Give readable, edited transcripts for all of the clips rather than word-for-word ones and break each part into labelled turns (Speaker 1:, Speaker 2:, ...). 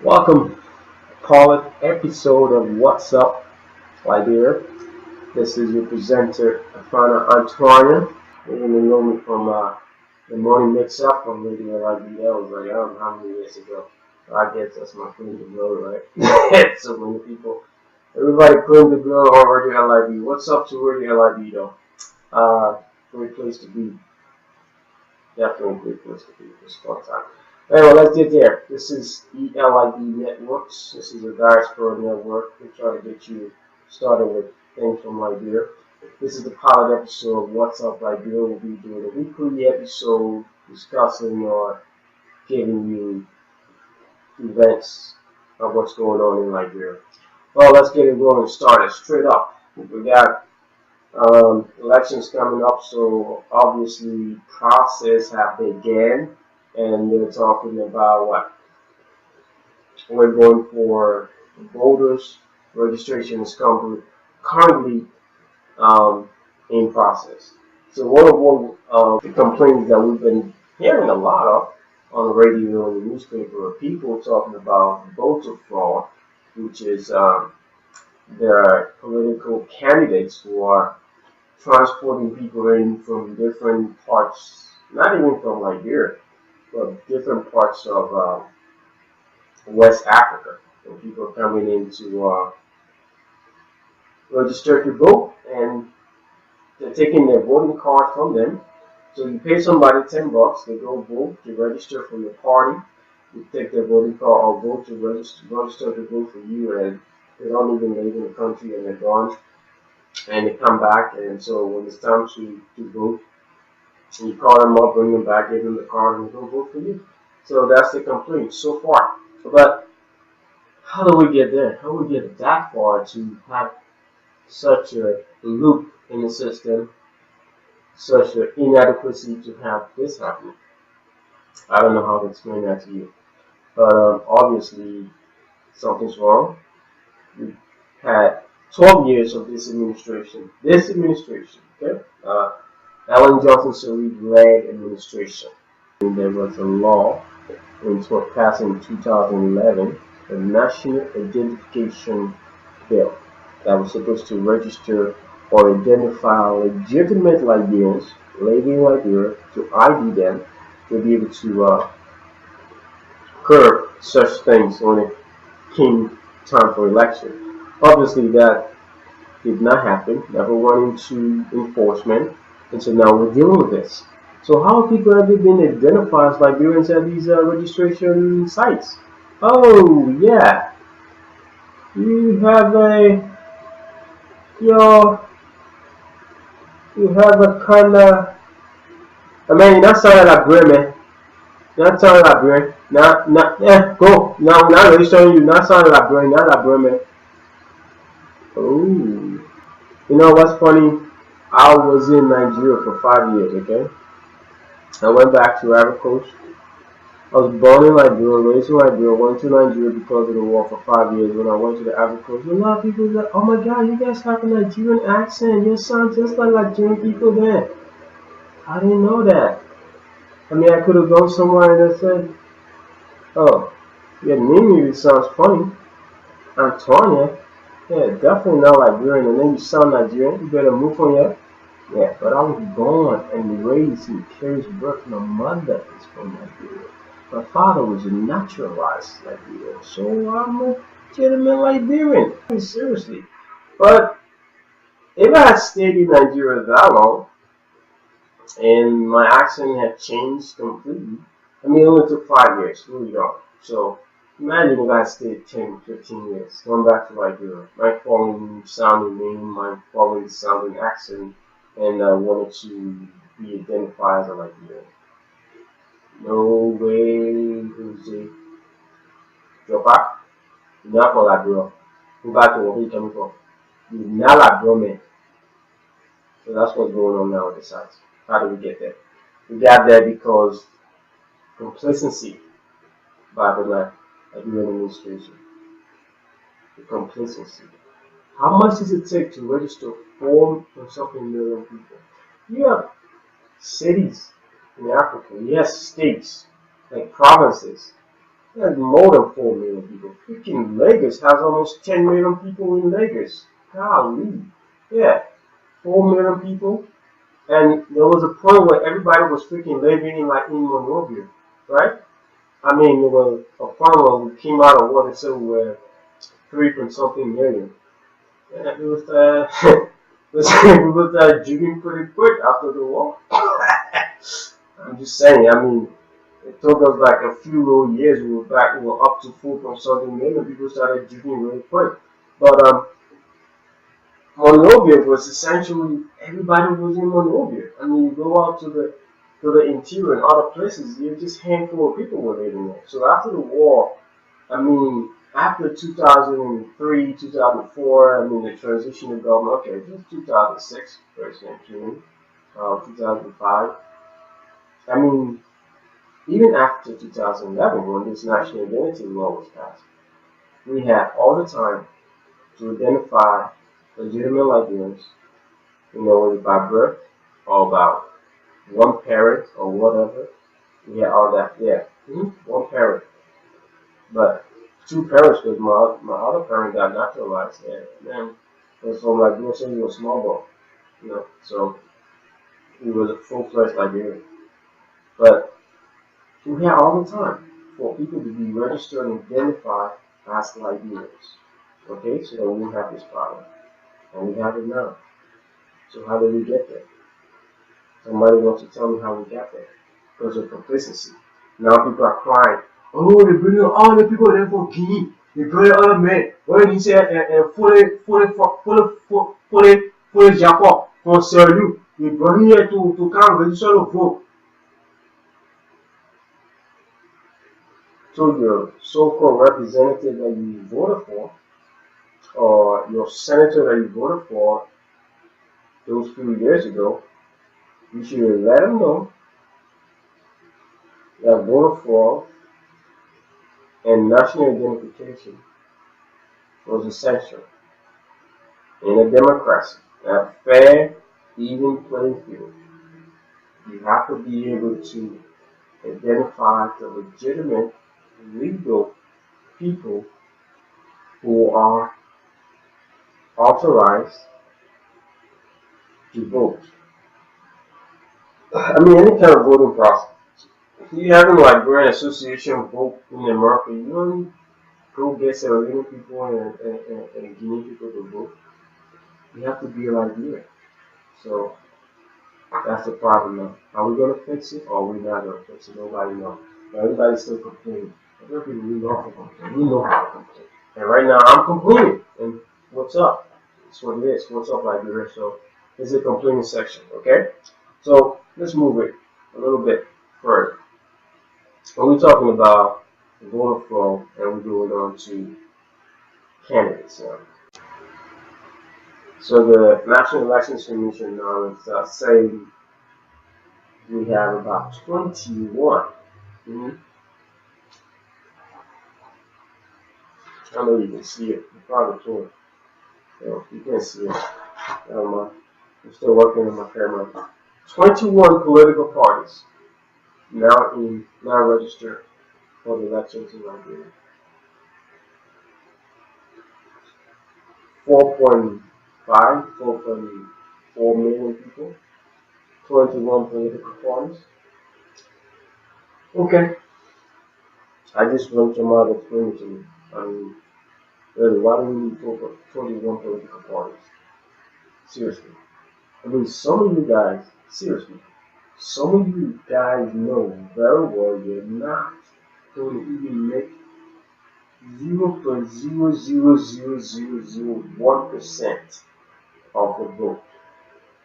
Speaker 1: Welcome, call it episode of What's Up Liberia. This is your presenter, Afana Antonia. You're going to know me from the morning mix-up from Radio Liberia. I was like, I don't know how many years ago. I guess that's my claim to glory, right? So many people, everybody claim to glory on Radio Liberia. What's up to Radio Liberia, though? Great place to be. Definitely a great place to be. It's a fun time. Anyway, let's get there. This is ELIB Networks. This is a diaspora network. We try to get you started with things from Liberia. This is the pilot episode of What's Up Liberia. We'll be doing a weekly episode discussing or giving you events of what's going on in Liberia. Well, let's get it rolling. Started straight up. We got elections coming up, so obviously process have began. And they're talking about what? We're going for voters. Registration is currently in process. So one of the complaints that we've been hearing a lot of on the radio and the newspaper are people talking about voter fraud, which is there are political candidates who are transporting people in from different parts, not even from Liberia, but different parts of West Africa. And people are coming in to register to vote, and they're taking their voting card from them. So you pay somebody $10, they go vote to register for your party. You take their voting card or vote to register to vote for you, and they don't even live in the country, and they're gone. And they come back, and so when it's time to vote, you call them up, bring them back, give them the card, and they'll vote for you. So that's the complaint so far. But how do we get there? How do we get that far to have such a loop in the system, such an inadequacy to have this happen? I don't know how to explain that to you. But obviously, something's wrong. We've had 12 years of this administration. Okay? Ellen Johnson Sirleaf led administration. And there was a law which was passed in 2011, the National Identification Bill, that was supposed to register or identify legitimate Liberians living in Liberia, to ID them, to be able to curb such things when it came time for election. Obviously, that did not happen, never went into enforcement. And so now we're dealing with this. So how have people ever been identified as Liberians at these registration sites? Oh yeah, you have a kind of, I mean, you're not sounding like Liberian, man. You're not sounding like Liberian. Go. Now registering you, not sounding like Liberian, not Liberian, man. Oh, you know what's funny? I was in Nigeria for 5 years, okay? I went back to Ivory Coast. I was born in Liberia, raised in Liberia, went to Nigeria because of the war for 5 years. When I went to the Ivory Coast, a lot of people said, oh my God, you guys have a Nigerian accent. You sound just like Nigerian people there. I didn't know that. I mean, I could have gone somewhere and they said, oh, your name sounds funny. Antonia. Yeah, definitely not Liberian. And then you sound Nigerian. You better move on here. Yeah, but I was born and raised in Carisburg. My mother is from Liberia. My father was a naturalized Liberian. So I'm a legitimate Liberian. Seriously. But if I had stayed in Nigeria that long, and my accent had changed completely, I mean, it only took 5 years, really young. So imagine if I stayed 10, 15 years, going back to Liberia, my following sounding name, my following sounding accent, and I wanted to be identified as a Liberian. No way, Jose. Drop back. You're not for Liberia. Go back to where you're coming from. You're not Liberian, man. So that's what's going on now on the site. How do we get there? We got there because complacency by the Liberian administration. The complacency. How much does it take to register 4 or something million people? You have cities in Africa, you have states like provinces. There's more than 4 million people. Freaking Lagos has almost 10 million people in Lagos. Golly. Yeah, 4 million people. And there was a point where everybody was freaking living in like in Monrovia, right? I mean, there was a farmer who came out of what they said were 3 point something million. And it was, it was juking pretty quick after the war. I'm just saying, I mean, it took us like a few little years, we were up to 4 point something million. People started juking really quick. But Monrovia was essentially everybody was in Monrovia. I mean, you go out to the interior and other places, you just handful of people were living there. So after the war, I mean, after 2003, 2004, I mean, the transition of government, okay, it was 2006, President Came, 2005. I mean, even after 2011, when this national identity law was passed, we had all the time to identify legitimate Liberians, whether by birth or about one parent or whatever. We had all that, yeah, one parent. But two parents, because my other parent got naturalized, and then was from Liberia, so he was small boy, so he was a full-fledged Liberian. But we had all the time for people to be registered and identified as Liberians. Okay, so then we have this problem, and we have it now. So how did we get there? Somebody wants to tell me how we got there. Because of complacency. Now people are crying. Oh, they bring all the people there for Guinea. They bring all the men. When he said, for the Japan, for Sierra Leone, they bring here to come register to vote. So your so-called representative that you voted for, or your senator that you voted for those few years ago, you should let them know that voter fraud and national identification was essential in a democracy, a fair, even playing field. You have to be able to identify the legitimate, legal people who are authorized to vote. I mean, any kind of voting process. If you having like Grand Association vote in America, you don't go get Sierra people and Guinea people to vote. You have to be like you. So that's the problem now. Are we gonna fix it or are we not gonna fix it? Nobody knows. Everybody's still complaining. Other people we know how to complain. We know how to complain. And right now I'm complaining. And what's up? It's what it is. What's up, Liberia? So it's a complaining section, okay? So let's move it a little bit further. When we're talking about voter fraud and we're going on to candidates now. So the National Elections Commission now is saying we have about 21. I know you can see it. You probably can. You can see it. I'm still working on my camera. 21 political parties now registered for the elections in Liberia. 4.5, 4.4 million people. 21 political parties. Okay. I just want somebody to explain it to me. I mean, really, why do we need 21 political parties? Seriously. I mean, some of you guys, seriously, some of you guys know very well you're not going to even make 0.0000001% of the vote.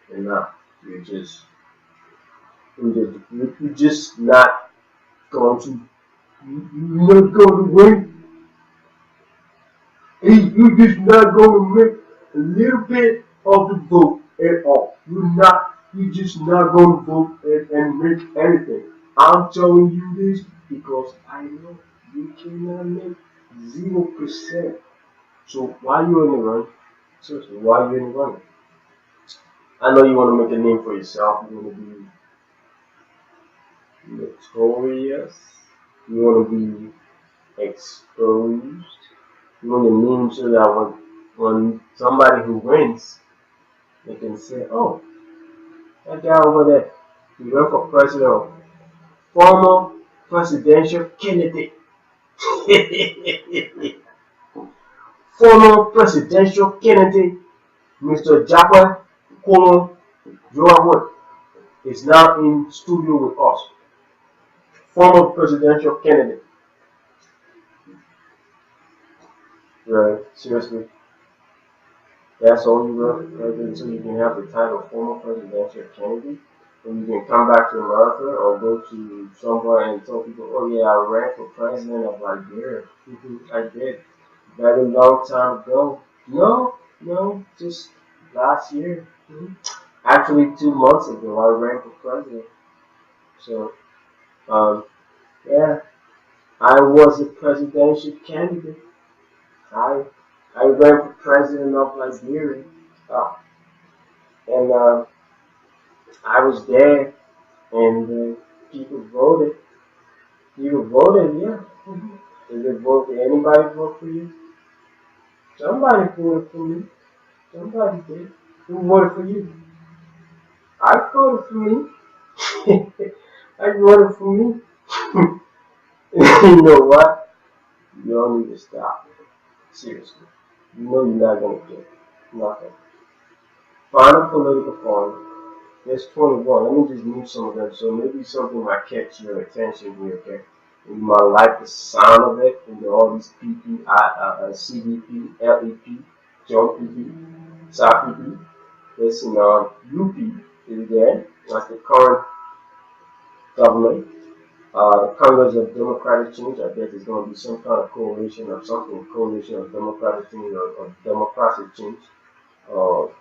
Speaker 1: You're not. You're just not going to, you're not going to win. You're just not going to make a little bit of the vote at all. You're just not going to vote and make anything. I'm telling you this because I know you cannot make 0%. So why you in the run? Seriously, why you in the run? I know you want to make a name for yourself. You want to be notorious. You want to be exposed. You want to name so that when somebody who wins, they can say, oh, that guy over there, he ran for president, former presidential candidate. Former presidential candidate, Mr. Jacqueline Colon Joawood, is now in studio with us. Former presidential candidate. Right, seriously. That's all you wrote, so you can have the title former presidential candidate. And you can come back to America or go to somewhere and tell people, oh yeah, I ran for president of Liberia. I did. Very long time ago. No, just last year. Actually, 2 months ago, I ran for president. So, yeah, I was a presidential candidate. I I ran for president of Liberia. Uh, and I was there, and people voted. People voted, yeah. Did they vote? Did anybody vote for you? Somebody voted for me. Somebody did. Who voted for you? I voted for me. I voted for me. You know what? You don't need to stop. Seriously. You know you're not going to get nothing. Find a political party. There's 21. Let me just move some of them. So maybe something might catch your attention here, okay? And you might like the sound of it. And all these PP, CDP, LEP, Jump PP, SAP PP. There's an UP is there. That's the current government. The Congress of Democratic Change, I guess it's going to be some kind of coalition or something, coalition of democratic change or democratic change,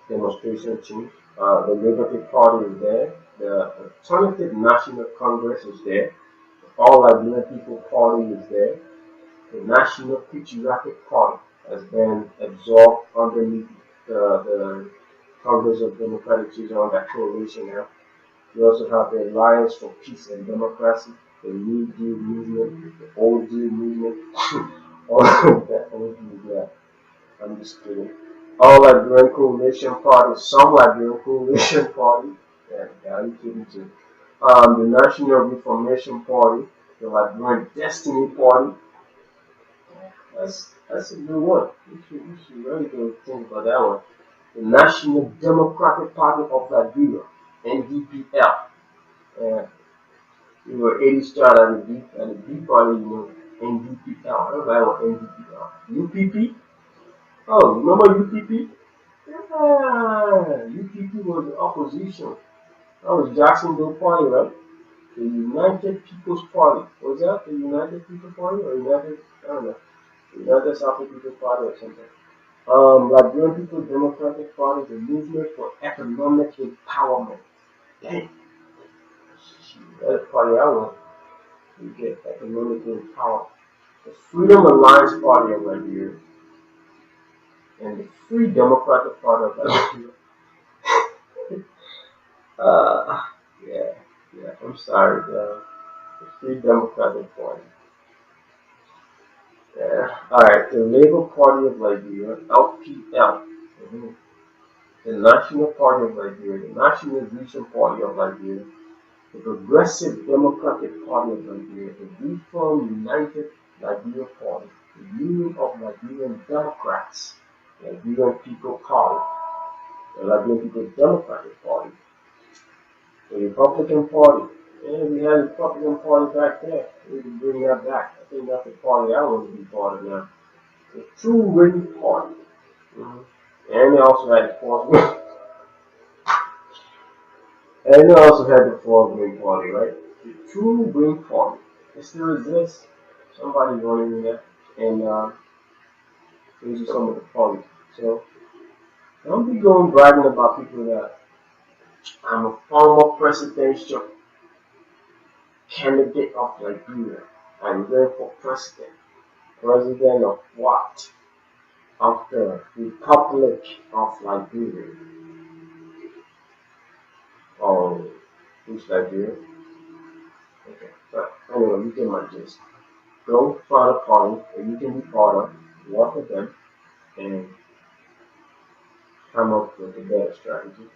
Speaker 1: demonstration change. The Liberty Party is there. The Alternative National Congress is there. The All Liberian People Party is there. The National Patriotic Party has been absorbed underneath the Congress of Democratic Change on that coalition now. We also have the Alliance for Peace and Democracy, the New Deal movement, the Old Deal movement, all of that. Yeah, I'm just kidding. All Liberian Coalition Party, some Liberian Coalition Party, yeah, I'm kidding too. The National Reformation Party, the Liberian Destiny Party. That's a good one. You should really go think about that one. The National Democratic Party of Liberia, NDPL. We were 80 star at the B party, NDPL. Everybody was NDPL. UPP? Oh, remember UPP? Yeah, UPP was the opposition. That was Jacksonville Party, right? The United People's Party. Was that the United People's Party or United? I don't know. United South People's Party or something. Liberian People's Democratic Party, the Movement for Economic Empowerment. Dang. That's the party I want. You get economically empowered. The Freedom Alliance Party of Liberia and the Free Democratic Party of Liberia. Yeah, I'm sorry, the Free Democratic Party. Yeah. Alright, the Labour Party of Liberia, LPL. The National Party of Liberia, the National Vision Party of Liberia, the Progressive Democratic Party of Liberia, the Reform United Liberia Party, the Union of Liberian Democrats, the Liberian People Party, the Liberian People Democratic Party, the Republican Party. And we had the Republican Party back there. We can bring that back. I think that's the party I want to be part of now. The True Winning Party. And they also had the fourth one. And they also had the fourth Green Party, right? The True Green Party. It still exists. Somebody's running that. And these are some of the parties. So don't be going bragging about people that I'm a former presidential candidate of Liberia. I ran for president. President of what? Of the Republic of Liberia. Oh, which Liberia? Okay, but anyway, you get my gist. go find a party that you can be part of, work with them, and come up with a better strategy.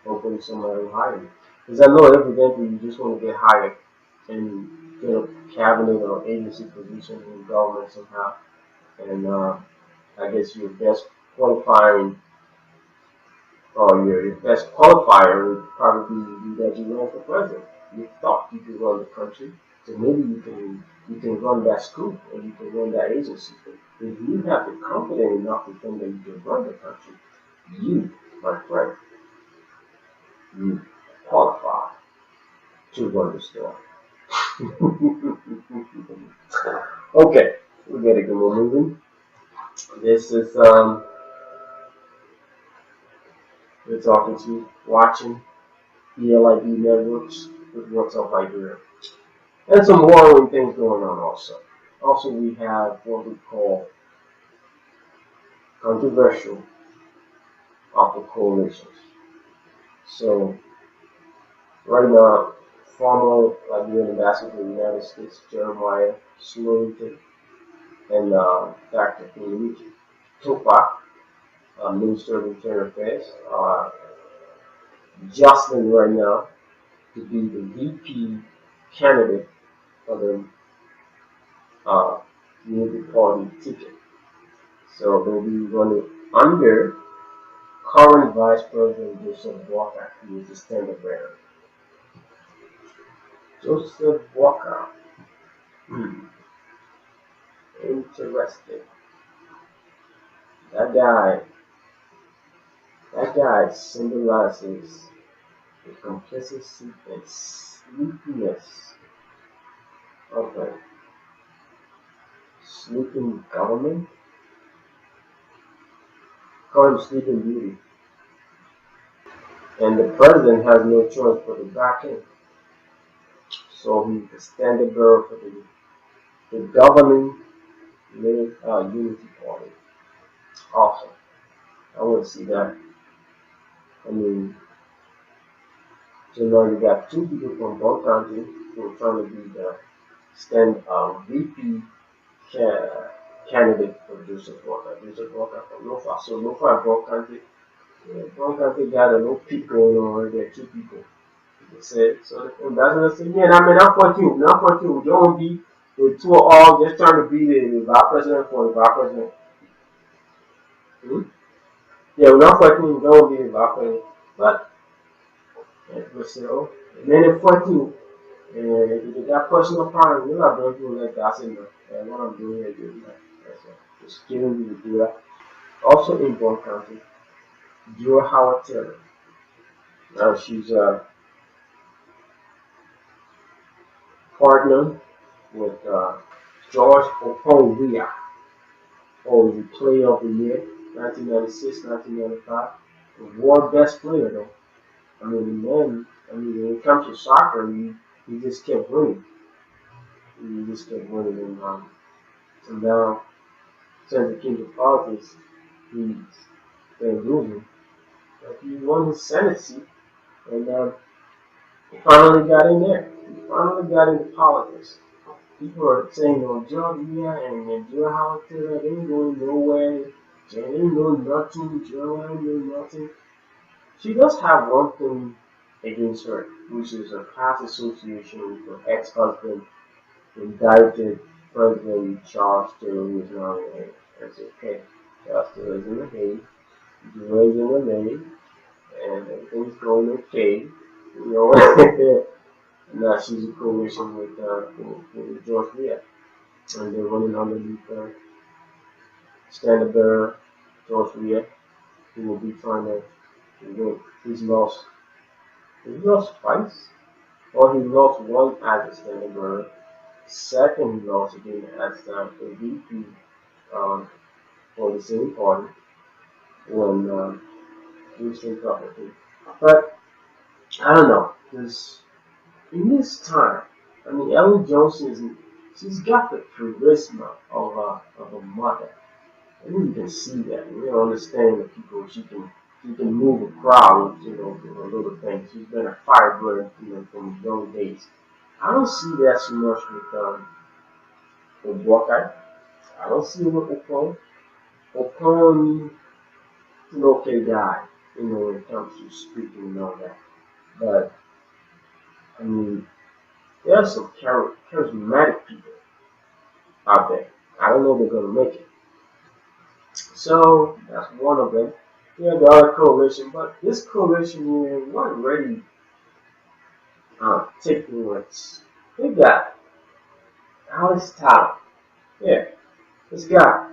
Speaker 1: Hopefully somebody will hire you. Because I know evidently you just want to get hired and get a cabinet or agency position in government somehow. And I guess your best qualifying or your best qualifier would probably be that you ran for president. You thought you could run the country, so maybe you can run that school or you can run that agency. But if you have the confidence enough to think that you can run the country, you, my friend, you qualify to run the store. Okay, we gotta go moving. This is we're talking to watching ELIB networks with What's Up Liberia. And some worrying things going on also. Also we have what we call controversial upper coalitions. So right now, former Liberian ambassador to the United States, Jeremiah Snowden, and Dr. Enrique Topa, Minister of Internal Affairs, are jostling right now to be the VP candidate for the Unity Party ticket. So they'll be running under current Vice President Joseph Walker, who is the standard bearer. Joseph Walker. Interesting. That guy symbolizes the complicity and sleepiness of a sleeping government. Call him Sleeping Beauty. And the president has no choice but to back in. So he's the standard bearer for the governing Unity Party. Awesome. I want to see that. I mean, so now you got two people from both countries who are trying to be the VP candidate for Joseph Walker. Joseph Walker from Lofa. So Lofa and both countries. Yeah, both countries got a little peak going on right there. Two people. They said, so the ambassador said, yeah, I mean, not for you. You don't be the two are all just trying to be the vice president for the vice president. Yeah, we're not fighting, you don't be the vice president. But, and then in 14, if you got personal problems, you're not going to let that in there. And what I'm doing is doing that. That's it. Just giving you to do that. Also in Bond County, Jura Howard Taylor. Now she's a partner with George Okonkwo, who is the player of the year, 1996, 1995. The world best player though. I mean, when it comes to soccer, he just kept winning. He just kept winning, and now since he came to politics, he's been losing. But he won his Senate seat, and he finally got in there. He finally got into politics. People are saying, "Oh, Georgia and Joe Howard Taylor, they ain't going nowhere. They ain't know nothing. Joe ain't know nothing." She does have one thing against her, which is a past association with her ex-husband, indicted President Charles Taylor, who is now in the Hague. That's okay. Charles Taylor is in the Hague. Joe is in the Hague, and everything's going okay. You know, now she's in coalition with George Weah, and they're running underneath standard bearer George Weah, who will be trying to win. He's lost twice, or he lost one as a standard bearer. Second, he lost again as a VP for the same party when he was in public. But I don't know, because in this time, I mean, Ellen Johnson she's got the charisma of a mother. I think you can see that. You know, understand the people. She can move a crowd, with a little thing. She's been a firebird, from young days. I don't see that so much with Buckeye. I don't see him with Opon. Opon is an okay guy, when it comes to speaking and all that. But I mean, there are some charismatic people out there. I don't know if they're gonna make it. So that's one of them. Yeah, the other coalition, but this coalition here wasn't really taking what's they got Alex Tyler. Yeah, this guy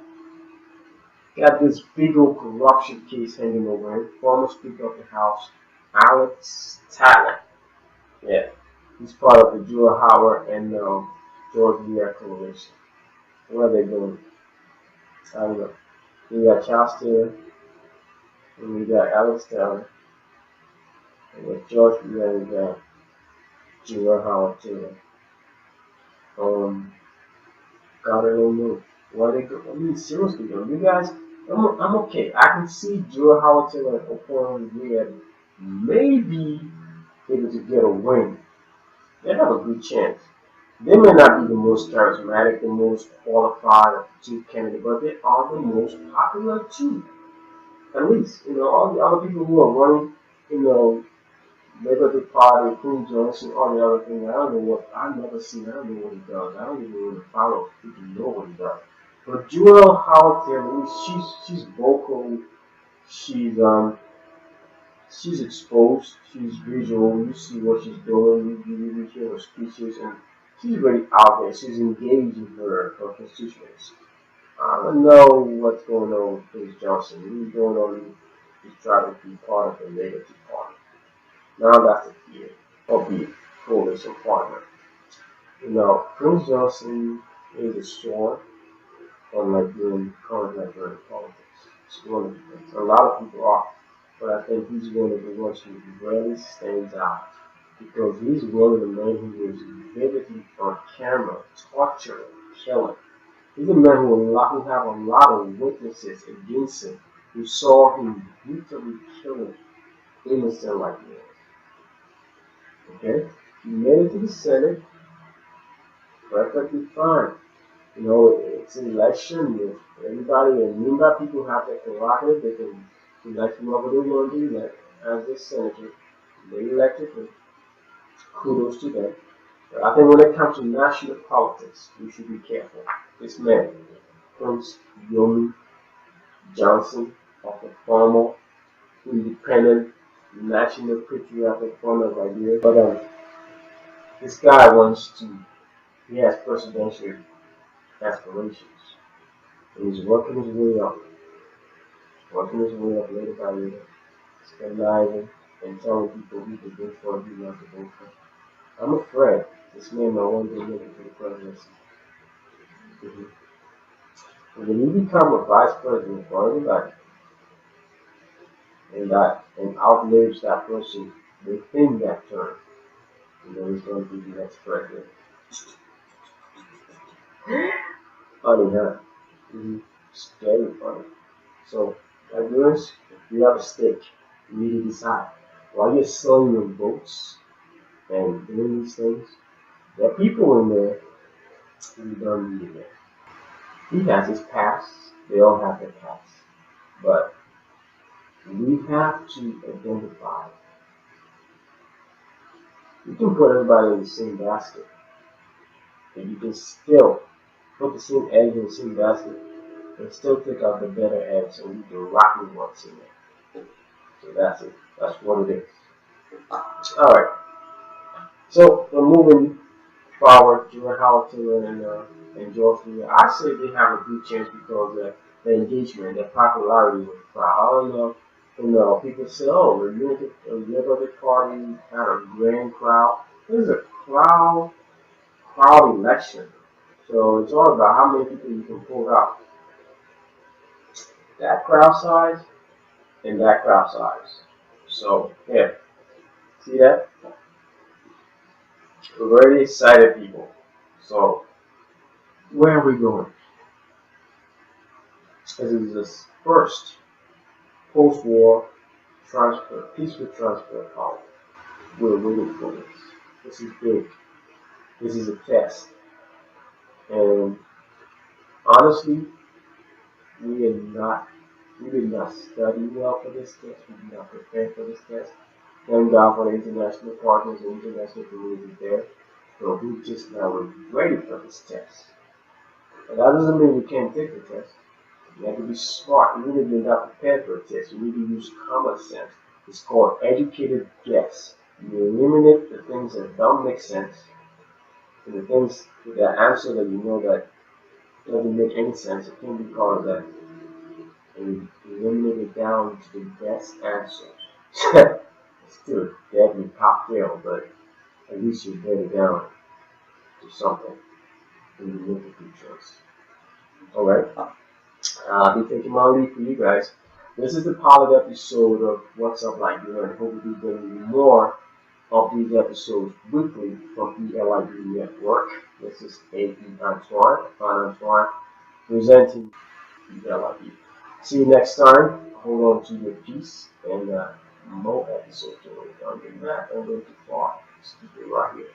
Speaker 1: got this big old corruption case hanging over him. Former Speaker of the House, Alex Tyler. Yeah, he's part of the Jewel Howard and George Weah coalition. What are they doing? I don't know. We got Charles Taylor, and we got Alex Tyler, and with George Weah, we got Jewel Howard Taylor. God, I don't know. Why they go? I mean, seriously, though, you guys, I'm okay. I can see Jewel Howard Taylor and Opon Weah maybe able to get a win. They have a good chance. They may not be the most charismatic, the most qualified of the two candidates, but they are the most popular too. At least, all the other people who are running, Liberty Party, Queen Johnson, all the other things. I don't know what I've never seen. I don't know what he does. I don't even really follow. People know what he does. But Jewel Howard Taylor, she's vocal. She's exposed. She's visual. You see what she's doing. You hear her speeches, and she's really out there. She's engaging her constituents. I don't know what's going on with Chris Johnson. He's going on. He's trying to be part of the Liberty Party. Now that's the key of the coalition partner. Prince Johnson is a sword on current Liberian politics. It's one of the things. A lot of people are. But I think he's one of the ones who really stands out. Because he's one of the men who was vividly on camera, torturing, killing. He's a man who have a lot of witnesses against him who saw him brutally killing innocent like men. Okay? He made it to the Senate, perfectly fine. It's an election. Everybody and nearby people have their prerogative. They can elect whoever they want to elect as their senator. They elected him. Kudos to them. But I think when it comes to national politics, we should be careful. This man, Prince Yomi Johnson, of the former independent national patriotic front of ideas. But this guy he has presidential aspirations. And he's working his way up. Little by little. Conniving and telling people who to vote for and who not to vote for. I'm afraid this man might one day make it to the presidency. And when you become a vice president for anybody, and outlives that person within that term, he's going to be the next president. Funny, huh? Scary funny. So, viewers, if you have a stake, you need to decide. While you're selling your votes and doing these things, there are people in there who don't need it. He has his past, they all have their past. But we have to identify. You can put everybody in the same basket, and you can still put the same eggs in the same basket and still take out the better eggs and leave the rotten ones in there. So that's it. That's what it is. Alright. So we're moving forward. Jewel Howard Taylor and George Weah. I say they have a good chance because of the engagement, their popularity with the crowd. I don't know. People say, oh, the Liberty Party had a grand crowd. This is a crowd election. So it's all about how many people you can pull out. That crowd size and that crowd size. So, yeah. See that? We're very excited, people. So, where are we going? This is the first post-war peaceful transfer of power. We're waiting for this. This is big. This is a test. And honestly, we did not study well for this test. We did not prepare for this test. Thank God for the international partners and international community there. But we just not ready for this test. And that doesn't mean you can't take the test. You have to be smart. Even if you're not prepared for a test, you need to use common sense. It's called educated guess. You eliminate the things that don't make sense and the things, the answer that you know that doesn't make any sense. It can be called that. And you eliminate it down to the best answer. It's still a deadly cocktail, but at least you get it down to something when you make a good choice. Alright? I'll be taking my leave for you guys. This is the pilot episode of What's Up Liberia, and hope to be bringing you more of these episodes weekly from ELIB Network. This is A.E. Antoine, presenting ELIB. See you next time. Hold on to your peace, and more episodes are going to come. You're not going too far. Just keep it right here.